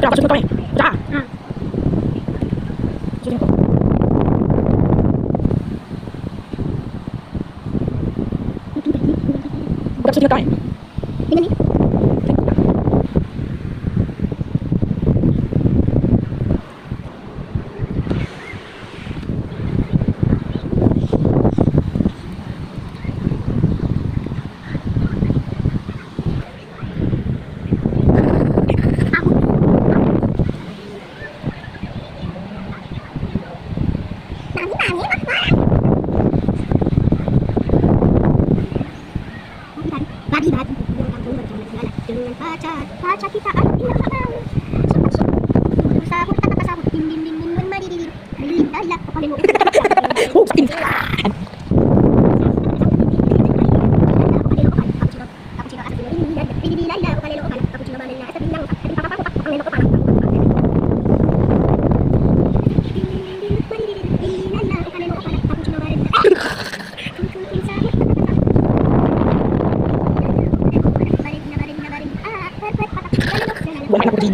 Tara, pasunod kami. Tara. Susunod ko. Bukas susunod kami. Tingnan ni. Paca kita ay pinakaaw. Sahod at nakasahod. Din man marididig. Malilala. Kapalimutan. Oh, sakin. Wala na ko din.